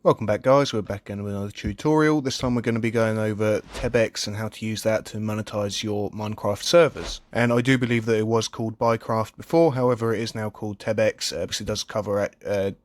Welcome back, guys. We're back again with another tutorial. This time we're going to be going over Tebex and how to use that to monetize your Minecraft servers. And I do believe that it was called Bycraft before, however it is now called Tebex because it does cover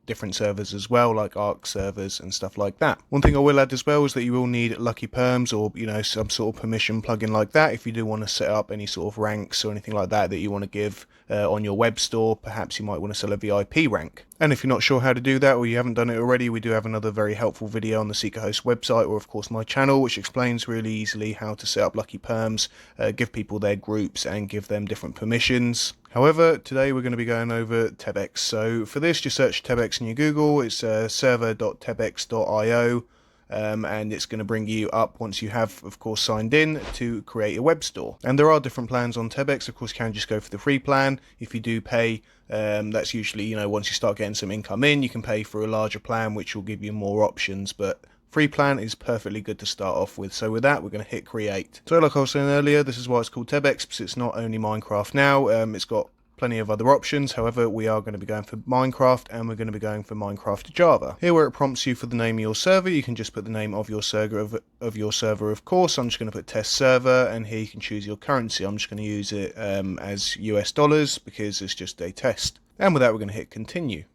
different servers as well, like Arc servers and stuff like that. One thing I will add as well is that you will need lucky perms or some sort of permission plugin like that if you do want to set up any sort of ranks or anything like that you want to give on your web store. Perhaps you might want to sell a VIP rank. And if you're not sure how to do that or you haven't done it already, we do have another very helpful video on the Seekahost website or of course my channel, which explains really easily how to set up lucky perms, give people their groups and give them different permissions. However, today we're going to be going over Tebex. So for this, just search Tebex in your Google. It's server.tebex.io. And it's going to bring you up once you have, of course, signed in to create a web store. And there are different plans on Tebex. Of course, you can just go for the free plan. If you do pay, that's usually, once you start getting some income in, you can pay for a larger plan, which will give you more options. But free plan is perfectly good to start off with. So with that, we're going to hit create. So like I was saying earlier, this is why it's called Tebex, because it's not only Minecraft now. It's got plenty of other options. However, we are going to be going for Minecraft and we're going to be going for Minecraft Java. Here where it prompts you for the name of your server, you can just put the name of your server of course. I'm just going to put test server, and here you can choose your currency. I'm just going to use it as US dollars because it's just a test. And with that, we're going to hit continue.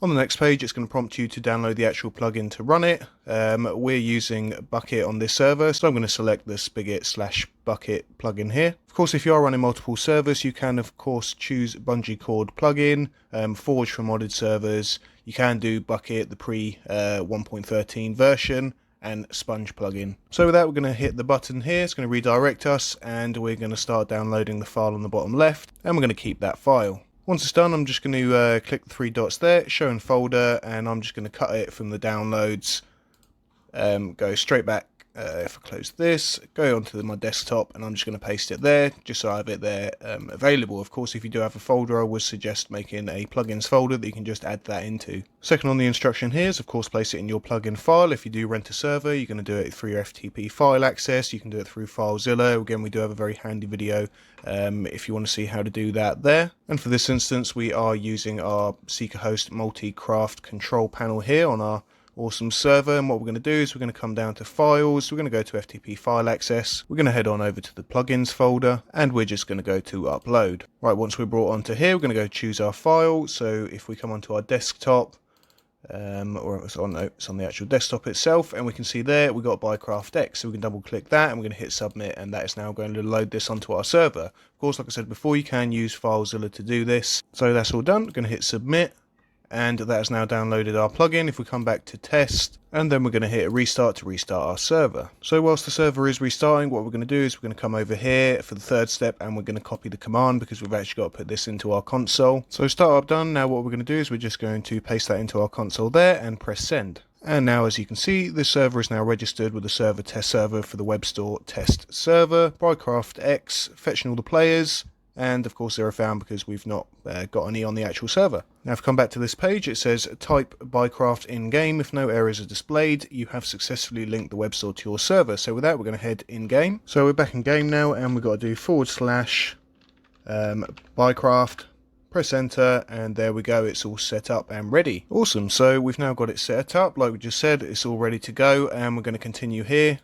On the next page, it's going to prompt you to download the actual plugin to run it. We're using Bucket on this server, so I'm going to select the Spigot/Bucket plugin here. Of course, if you are running multiple servers, you can of course choose Bungee Cord plugin, Forge for modded servers. You can do Bucket, the pre 1.13 version, and Sponge plugin. So with that, we're going to hit the button here. It's going to redirect us, and we're going to start downloading the file on the bottom left, and we're going to keep that file. Once it's done, I'm just going to click the three dots there, show in folder, and I'm just going to cut it from the downloads, go straight back. If I close this, go onto my desktop, and I'm just going to paste it there, just so I have it there available. Of course, if you do have a folder, I would suggest making a plugins folder that you can just add that into. Second on the instruction here is, of course, place it in your plugin file. If you do rent a server, you're going to do it through your FTP file access. You can do it through FileZilla. Again, we do have a very handy video if you want to see how to do that there. And for this instance, we are using our Seekahost multi-craft control panel here on our awesome server, and what we're going to do is we're going to come down to files, we're going to go to FTP file access, we're going to head on over to the plugins folder, and we're just going to go to upload. Right, once we're brought onto here, we're going to go choose our file. So if we come onto our desktop, or it's on the actual desktop itself, and we can see there we've got Bycraft X, so we can double click that and we're going to hit submit, and that is now going to load this onto our server. Of course, like I said before, you can use FileZilla to do this. So that's all done. We're going to hit submit, and that has now downloaded our plugin. If we come back to test, and then we're going to hit restart to restart our server. So whilst the server is restarting, what we're going to do is we're going to come over here for the third step, and we're going to copy the command because we've actually got to put this into our console. So startup done. Now what we're going to do is we're just going to paste that into our console there and press send. And now, as you can see, this server is now registered with the server test server for the web store test server, Bycraft X, fetching all the players. And of course, they're found because we've not got any on the actual server. Now, if I come back to this page, it says type Bycraft in game. If no errors are displayed, you have successfully linked the web store to your server. So with that, we're going to head in game. So we're back in game now, and we've got to do /Bycraft, press enter, and there we go. It's all set up and ready. Awesome. So we've now got it set up. Like we just said, it's all ready to go, and we're going to continue here.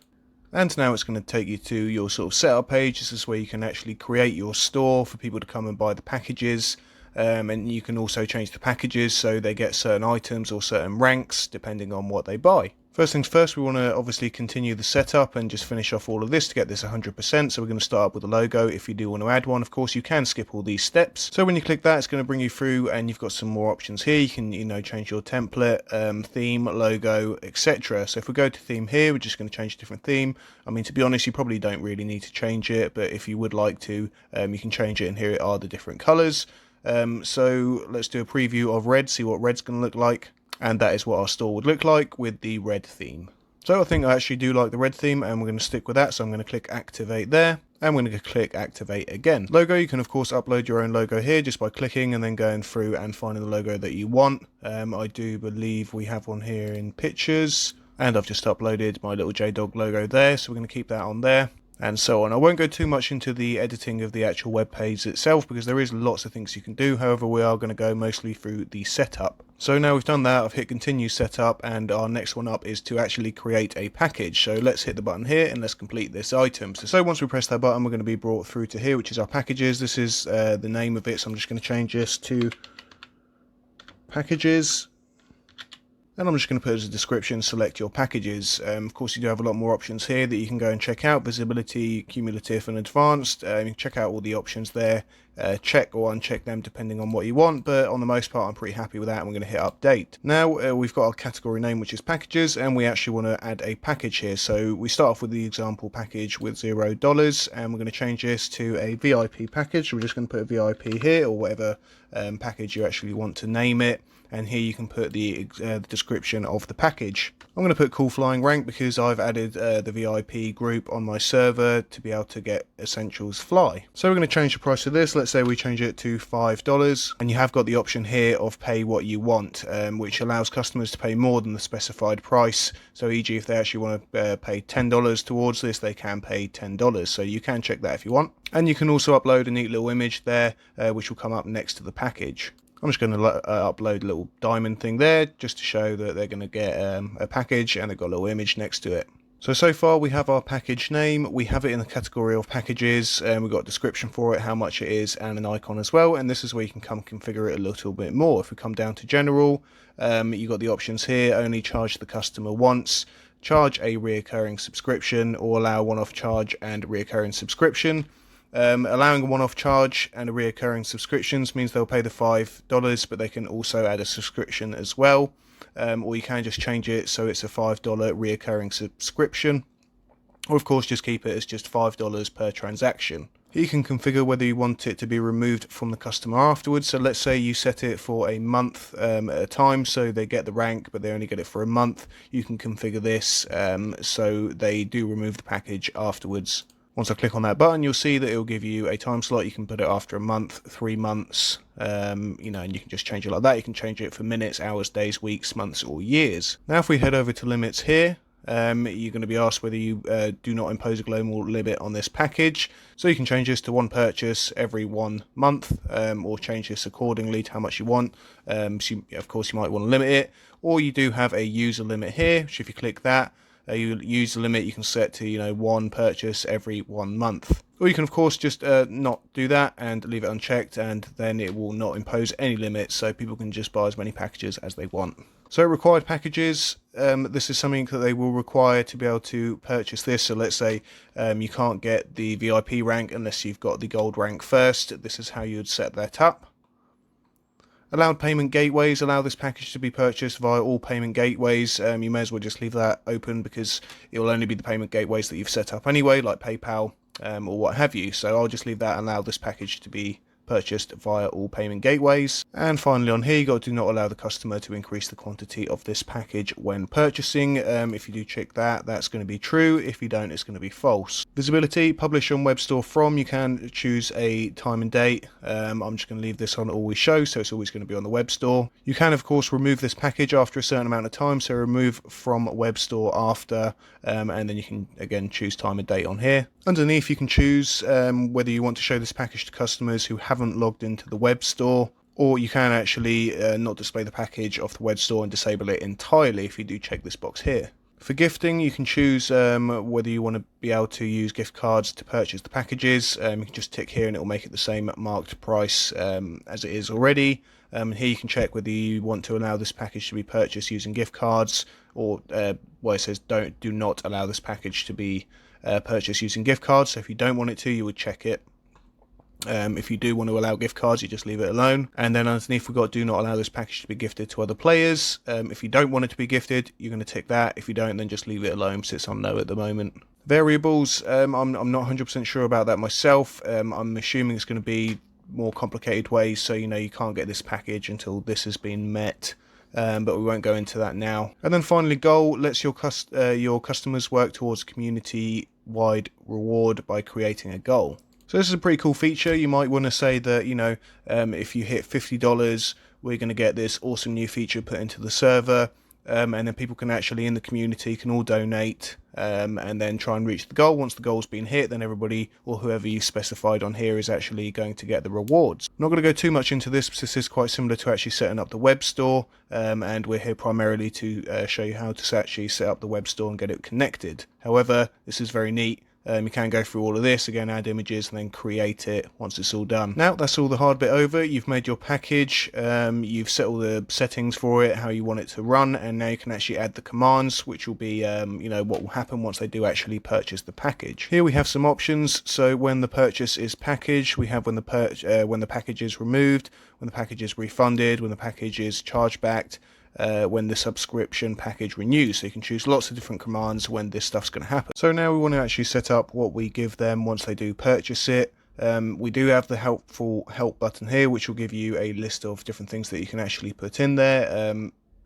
And now it's going to take you to your sort of setup page. This is where you can actually create your store for people to come and buy the packages. And you can also change the packages so they get certain items or certain ranks depending on what they buy. First things first, we want to obviously continue the setup and just finish off all of this to get this 100%. So we're going to start up with a logo. If you do want to add one, of course, you can skip all these steps. So when you click that, it's going to bring you through, and you've got some more options here. You can, change your template, theme, logo, etc. So if we go to theme here, we're just going to change a different theme. I mean, to be honest, you probably don't really need to change it, but if you would like to, you can change it, and here are the different colors. So let's do a preview of red, see what red's going to look like. And that is what our store would look like with the red theme. So I think I actually do like the red theme, and we're going to stick with that. So I'm going to click activate there, and we're going to click activate again. Logo, you can of course upload your own logo here just by clicking and then going through and finding the logo that you want. I do believe we have one here in pictures, and I've just uploaded my little JDog logo there, so we're going to keep that on there. and so on. I won't go too much into the editing of the actual web page itself because there is lots of things you can do. However, we are going to go mostly through the setup. So now we've done that, I've hit continue setup, and our next one up is to actually create a package. So let's hit the button here and let's complete this item. So once we press that button, we're going to be brought through to here, which is our packages. This is the name of it, so I'm just going to change this to packages. And I'm just going to put as a description, select your packages. Of course, you do have a lot more options here that you can go and check out. Visibility, cumulative and advanced. You can check out all the options there. Check or uncheck them depending on what you want. But on the most part, I'm pretty happy with that. And we're going to hit update. Now, we've got our category name, which is packages. And we actually want to add a package here. So we start off with the example package with $0. And we're going to change this to a VIP package. We're just going to put a VIP here or whatever package you actually want to name it. And here you can put the description of the package. I'm going to put Cool Flying Rank because I've added the VIP group on my server to be able to get Essentials Fly. So we're going to change the price of this. Let's say we change it to $5. And you have got the option here of pay what you want, which allows customers to pay more than the specified price. So e.g. if they actually want to pay $10 towards this, they can pay $10. So you can check that if you want. And you can also upload a neat little image there, which will come up next to the package. I'm just going to upload a little diamond thing there just to show that they're going to get a package and they've got a little image next to it. So far we have our package name, we have it in the category of packages, and we've got a description for it, how much it is, and an icon as well. And this is where you can come configure it a little bit more. If we come down to general, you've got the options here: only charge the customer once, charge a reoccurring subscription, or allow one-off charge and reoccurring subscription. Allowing a one-off charge and a reoccurring subscriptions means they'll pay the $5, but they can also add a subscription as well. Or you can just change it so it's a $5 reoccurring subscription. Or of course just keep it as just $5 per transaction. You can configure whether you want it to be removed from the customer afterwards. So let's say you set it for a month at a time, so they get the rank but they only get it for a month. You can configure this so they do remove the package afterwards. Once I click on that button, you'll see that it will give you a time slot. You can put it after a month, 3 months, and you can just change it like that. You can change it for minutes, hours, days, weeks, months, or years. Now, if we head over to limits here, you're going to be asked whether you do not impose a global limit on this package. So you can change this to one purchase every 1 month, or change this accordingly to how much you want. Of course, you might want to limit it, or you do have a user limit here, which if you click that, you use the limit you can set to one purchase every 1 month. Or you can of course just not do that and leave it unchecked, and then it will not impose any limits, so people can just buy as many packages as they want. So required packages, this is something that they will require to be able to purchase this. So let's say you can't get the VIP rank unless you've got the gold rank first. This is how you'd set that up. Allowed payment gateways allow this package to be purchased via all payment gateways. You may as well just leave that open because it will only be the payment gateways that you've set up anyway, like PayPal or what have you. So I'll just leave that and allow this package to be purchased via all payment gateways. And finally on here, you got do not allow the customer to increase the quantity of this package when purchasing. If you do check that, that's going to be true. If you don't, it's going to be false. Visibility, publish on web store from, you can choose a time and date. I'm just going to leave this on always show, so it's always going to be on the web store. You can of course remove this package after a certain amount of time, so remove from web store after, and then you can again choose time and date on here. Underneath you can choose whether you want to show this package to customers who haven't logged into the web store, or you can actually not display the package off the web store and disable it entirely if you do check this box here. For gifting, you can choose whether you want to be able to use gift cards to purchase the packages. You can just tick here and it will make it the same marked price as it is already. Here you can check whether you want to allow this package to be purchased using gift cards, or where it says do not allow this package to be purchased using gift cards. So if you don't want it to, you would check it. If you do want to allow gift cards, you just leave it alone. And then underneath we've got do not allow this package to be gifted to other players. If you don't want it to be gifted, you're going to tick that. If you don't, then just leave it alone, since I'm no at the moment. Variables, I'm not 100% sure about that myself. I'm assuming it's going to be more complicated ways, so you can't get this package until this has been met. But we won't go into that now. And then finally, goal lets your customers work towards community-wide reward by creating a goal. So this is a pretty cool feature. You might want to say that, if you hit $50, we're going to get this awesome new feature put into the server. and then people can actually in the community can all donate, and then try and reach the goal. Once the goal's been hit, then everybody or whoever you specified on here is actually going to get the rewards. I'm not going to go too much into this because this is quite similar to actually setting up the web store, and we're here primarily to show you how to actually set up the web store and get it connected. However, this is very neat. You can go through all of this again, add images, and then create it once it's all done. Now that's all the hard bit over. You've made your package, you've set all the settings for it, how you want it to run, and now you can actually add the commands, which will be what will happen once they do actually purchase the package. Here we have some options. So when the purchase is packaged, we have when the package is removed, when the package is refunded, when the package is chargebacked, when the subscription package renews. So you can choose lots of different commands when this stuff's going to happen. So now we want to actually set up what we give them once they do purchase it. We do have the help button here, which will give you a list of different things that you can actually put in there.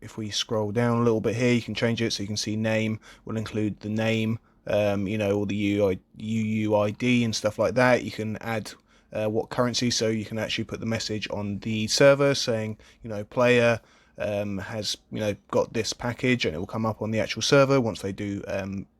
If we scroll down a little bit here, you can change it so you can see name will include the name, all the UUID and stuff like that. You can add what currency, so you can actually put the message on the server saying, player has got this package, and it will come up on the actual server once they do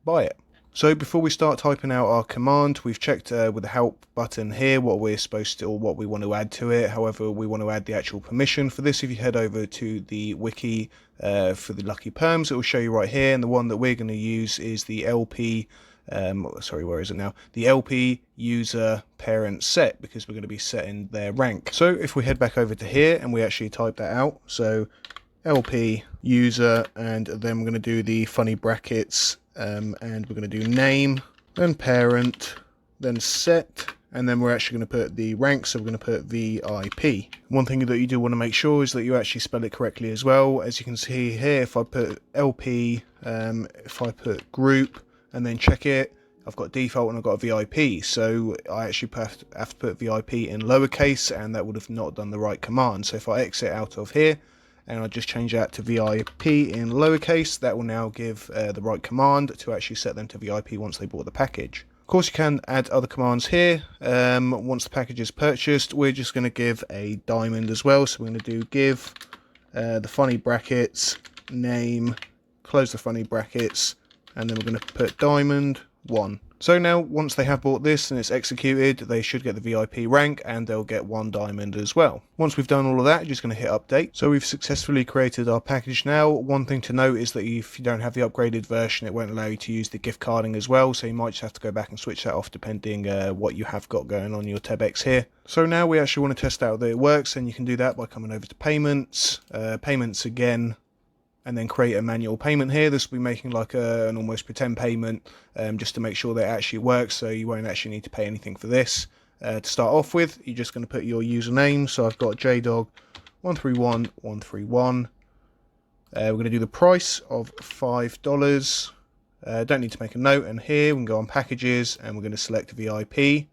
buy it. So before we start typing out our command, we've checked with the help button here what we're supposed to, or what we want to add to it. However, we want to add the actual permission for this. If you head over to the wiki for the Lucky Perms, it will show you right here, and the one that we're going to use is the LP where is it now? The LP user parent set, because we're going to be setting their rank. So if we head back over to here and we actually type that out, so LP user, and then we're going to do the funny brackets, and we're going to do name, then parent, then set, and then we're actually going to put the rank, so we're going to put VIP. One thing that you do want to make sure is that you actually spell it correctly as well. As you can see here, if I put LP, if I put group, and then check it, I've got default and I've got VIP, so I actually have to put VIP in lowercase, and that would have not done the right command. So if I exit out of here and I just change that to VIP in lowercase, that will now give the right command to actually set them to VIP once they bought the package. Of course, you can add other commands here. Once the package is purchased, we're just going to give a diamond as well, so we're going to do give the funny brackets, name, close the funny brackets, and then we're going to put diamond 1. So now once they have bought this and it's executed, they should get the VIP rank, and they'll get 1 diamond as well. Once we've done all of that, you're just going to hit update. So we've successfully created our package now. One thing to note is that if you don't have the upgraded version, it won't allow you to use the gift carding as well, so you might just have to go back and switch that off depending what you have got going on your Tebex here. So now we actually want to test out that it works, and you can do that by coming over to payments, payments again, and then create a manual payment here. This will be making like an almost pretend payment, just to make sure that it actually works, so you won't actually need to pay anything for this. To start off with, you're just going to put your username, so I've got jdog131131. We're going to do the price of $5. Don't need to make a note, and here we can go on packages, and we're going to select VIP,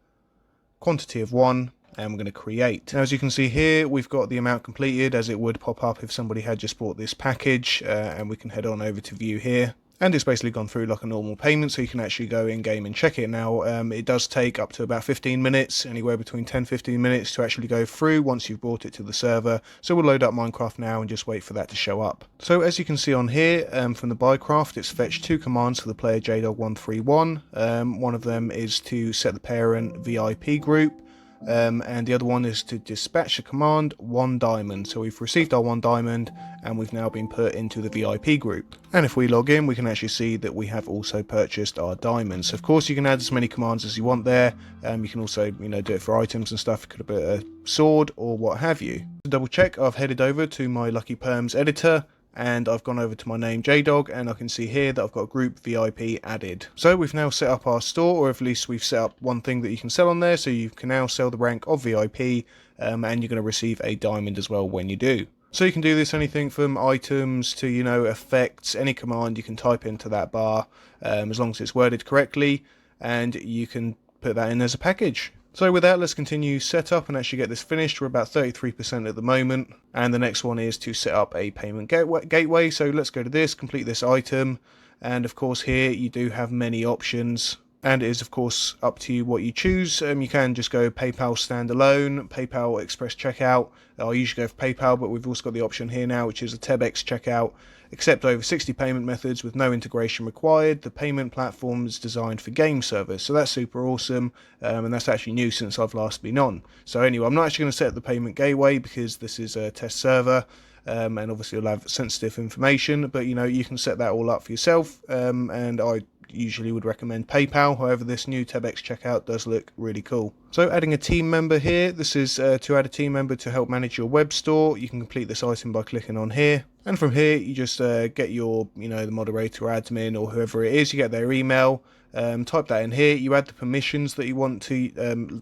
quantity of 1, and we're going to create. Now, as you can see here, we've got the amount completed as it would pop up if somebody had just bought this package, and we can head on over to view here, and it's basically gone through like a normal payment, so you can actually go in game and check it. Now, it does take up to about 15 minutes, anywhere between 10-15 minutes to actually go through once you've brought it to the server. So we'll load up Minecraft now and just wait for that to show up. So as you can see on here, from the Bycraft, it's fetched 2 commands for the player jdog131. One of them is to set the parent VIP group, and the other one is to dispatch a command 1 diamond. So we've received our 1 diamond, and we've now been put into the VIP group. And if we log in, we can actually see that we have also purchased our diamonds. Of course, you can add as many commands as you want there. You can also, do it for items and stuff. It could be a sword or what have you. To double check, I've headed over to my Lucky Perms editor, and I've gone over to my name JDog, and I can see here that I've got group VIP added. So we've now set up our store, or at least we've set up one thing that you can sell on there, so you can now sell the rank of VIP, and you're going to receive a diamond as well when you do. So you can do this anything from items to, effects, any command you can type into that bar, as long as it's worded correctly, and you can put that in as a package. So with that, let's continue setup and actually get this finished. We're about 33% at the moment, and the next one is to set up a payment gateway. So let's go to this, complete this item, and of course here you do have many options. And it is of course up to you what you choose. You can just go PayPal standalone, PayPal Express checkout. I usually go for PayPal, but we've also got the option here now, which is a Tebex checkout. Accept over 60 payment methods with no integration required. The payment platform is designed for game servers, so that's super awesome, and that's actually new since I've last been on. So anyway, I'm not actually going to set up the payment gateway because this is a test server. And obviously you'll have sensitive information, but you can set that all up for yourself, and I usually would recommend PayPal. However, this new Tebex checkout does look really cool. So adding a team member here, this is to add a team member to help manage your web store. You can complete this item by clicking on here, and from here you just get your the moderator, admin, or whoever it is. You get their email, type that in here, you add the permissions that you want to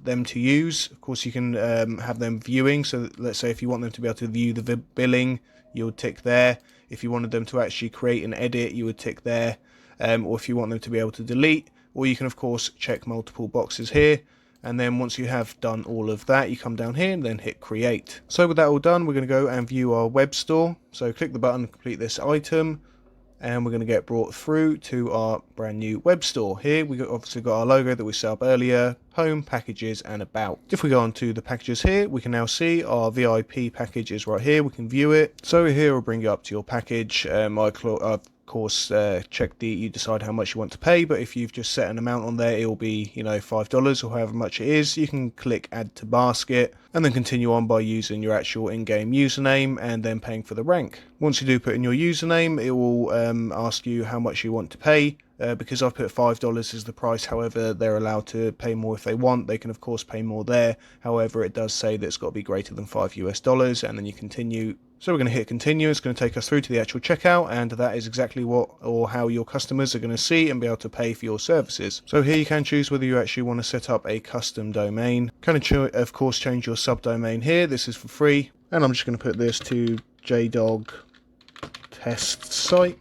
them to use. Of course you can have them viewing, so let's say if you want them to be able to view the billing, you would tick there. If you wanted them to actually create and edit, you would tick there. Or if you want them to be able to delete, or you can of course check multiple boxes here, and then once you have done all of that, you come down here and then hit create. So with that all done, we're going to go and view our web store. So click the button, complete this item, and we're going to get brought through to our brand new web store. Here we obviously got our logo that we set up earlier, home, packages, and about. If we go on to the packages here, we can now see our VIP package is right here. We can view it. So here will bring you up to your package. Of course, you decide how much you want to pay, but if you've just set an amount on there, it will be $5 or however much it is. You can click add to basket and then continue on by using your actual in-game username and then paying for the rank. Once you do put in your username, it will ask you how much you want to pay. Because I've put $5 as the price, however, they're allowed to pay more if they want. They can of course pay more there. However, it does say that it's got to be greater than $5, and then you continue. So we're going to hit continue. It's going to take us through to the actual checkout, and that is exactly what or how your customers are going to see and be able to pay for your services. So here you can choose whether you actually want to set up a custom domain. Of course change your subdomain here. This is for free, and I'm just going to put this to JDog test site.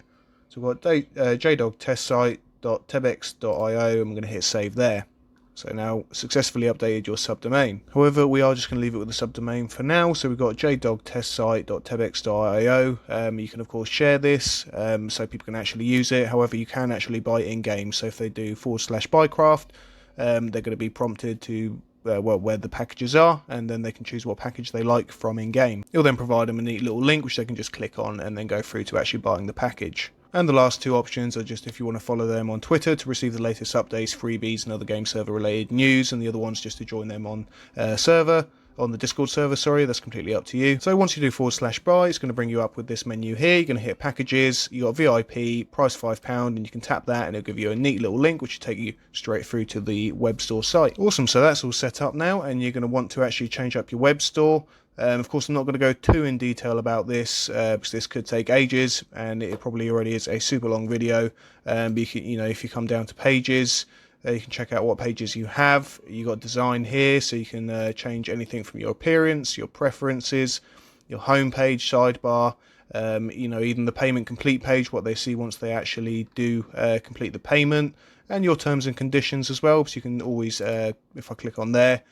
So we've got jdogtestsite.tebex.io, and we're going to hit save there. So now successfully updated your subdomain. However, we are just going to leave it with the subdomain for now. So we've got jdogtestsite.tebex.io. You can of course share this so people can actually use it. However, you can actually buy it in game. So if they do /buycraft, they're going to be prompted to where the packages are, and then they can choose what package they like from in-game. It'll then provide them a neat little link which they can just click on and then go through to actually buying the package. And the last two options are just if you want to follow them on Twitter to receive the latest updates, freebies, and other game server related news, and the other one's just to join them on the Discord server, sorry, that's completely up to you. So once you do /buy, it's going to bring you up with this menu here. You're going to hit packages, you got VIP, price £5, and you can tap that and it'll give you a neat little link which will take you straight through to the web store site. Awesome, so that's all set up now, and you're going to want to actually change up your web store. Of course, I'm not going to go too in detail about this because this could take ages, and it probably already is a super long video. But if you come down to pages, you can check out what pages you have. You got design here, so you can change anything from your appearance, your preferences, your home page, sidebar, even the payment complete page, what they see once they actually do complete the payment, and your terms and conditions as well. So you can always, if I click on there,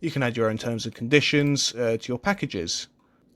you can add your own terms and conditions to your packages.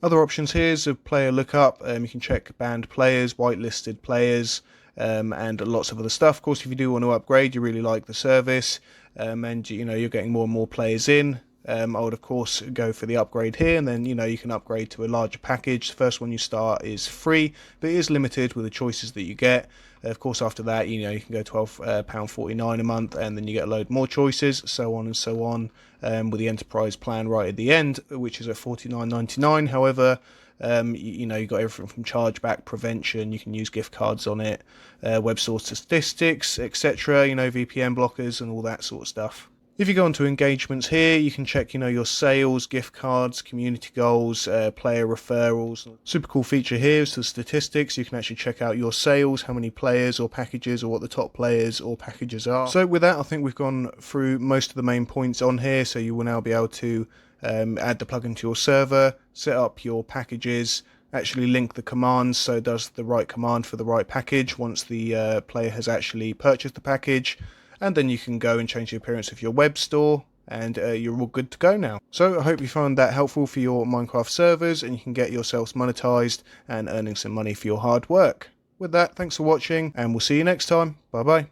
Other options here is a player lookup. You can check banned players, whitelisted players, and lots of other stuff. Of course, if you do want to upgrade, you really like the service, and you're getting more and more players in, I would of course go for the upgrade here, and then you can upgrade to a larger package. The first one you start is free, but it is limited with the choices that you get. Of course, after that, you can go £12.49 a month, and then you get a load more choices, so on and so on, with the enterprise plan right at the end, which is at £49.99. However, you've got everything from chargeback prevention, you can use gift cards on it, web source statistics, etc., VPN blockers and all that sort of stuff. If you go onto engagements here, you can check, your sales, gift cards, community goals, player referrals. Super cool feature here is the statistics. You can actually check out your sales, how many players or packages, or what the top players or packages are. So with that, I think we've gone through most of the main points on here. So you will now be able to add the plugin to your server, set up your packages, actually link the commands so it does the right command for the right package once the player has actually purchased the package. And then you can go and change the appearance of your web store, and you're all good to go now. So I hope you found that helpful for your Minecraft servers, and you can get yourselves monetized and earning some money for your hard work. With that, thanks for watching, and we'll see you next time. Bye bye.